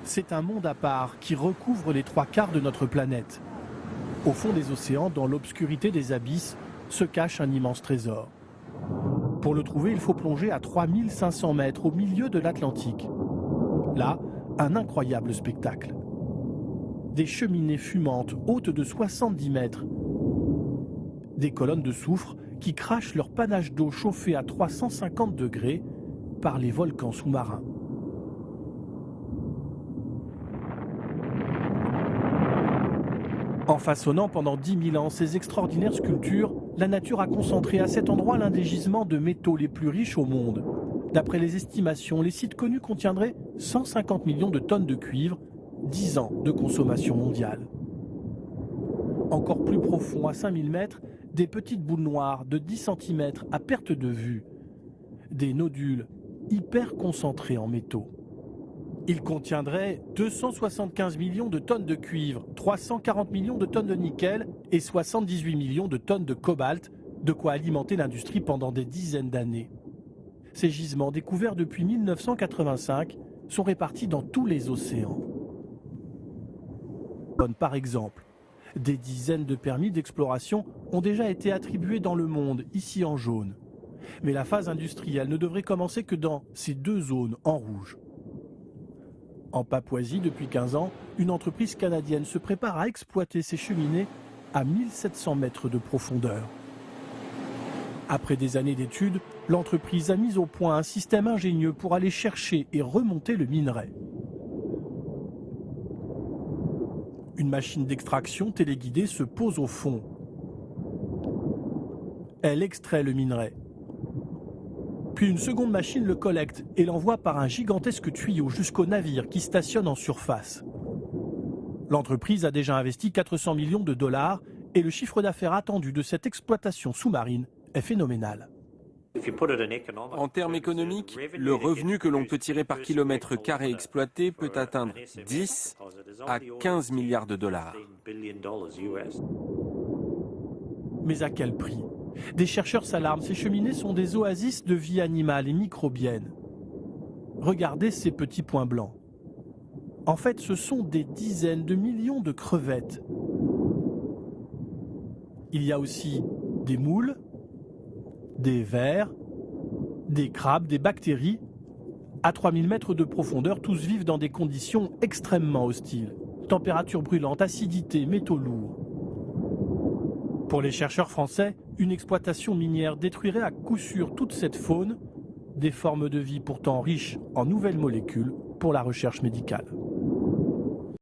C'est un monde à part qui recouvre les 3/4 de notre planète. Au fond des océans, dans l'obscurité des abysses, se cache un immense trésor. Pour le trouver, il faut plonger à 3500 mètres au milieu de l'Atlantique. Là, un incroyable spectacle. Des cheminées fumantes hautes de 70 mètres. Des colonnes de soufre qui crachent leur panache d'eau chauffée à 350 degrés par les volcans sous-marins. En façonnant pendant 10 000 ans ces extraordinaires sculptures, la nature a concentré à cet endroit l'un des gisements de métaux les plus riches au monde. D'après les estimations, les sites connus contiendraient 150 millions de tonnes de cuivre, 10 ans de consommation mondiale. Encore plus profond, à 5000 mètres, des petites boules noires de 10 cm à perte de vue. Des nodules hyper concentrés en métaux. Il contiendrait 275 millions de tonnes de cuivre, 340 millions de tonnes de nickel et 78 millions de tonnes de cobalt, de quoi alimenter l'industrie pendant des dizaines d'années. Ces gisements, découverts depuis 1985, sont répartis dans tous les océans. Par exemple, des dizaines de permis d'exploration ont déjà été attribués dans le monde, ici en jaune. Mais la phase industrielle ne devrait commencer que dans ces deux zones en rouge. En Papouasie, depuis 15 ans, une entreprise canadienne se prépare à exploiter ces cheminées à 1700 mètres de profondeur. Après des années d'études, l'entreprise a mis au point un système ingénieux pour aller chercher et remonter le minerai. Une machine d'extraction téléguidée se pose au fond. Elle extrait le minerai. Puis une seconde machine le collecte et l'envoie par un gigantesque tuyau jusqu'au navire qui stationne en surface. L'entreprise a déjà investi 400 millions de dollars et le chiffre d'affaires attendu de cette exploitation sous-marine est phénoménal. En termes économiques, le revenu que l'on peut tirer par kilomètre carré exploité peut atteindre 10 à 15 milliards de dollars. Mais à quel prix ? Des chercheurs s'alarment, ces cheminées sont des oasis de vie animale et microbienne. Regardez ces petits points blancs. En fait, ce sont des dizaines de millions de crevettes. Il y a aussi des moules, des vers, des crabes, des bactéries. À 3000 mètres de profondeur, tous vivent dans des conditions extrêmement hostiles. Température brûlante, acidité, métaux lourds. Pour les chercheurs français, une exploitation minière détruirait à coup sûr toute cette faune, des formes de vie pourtant riches en nouvelles molécules pour la recherche médicale.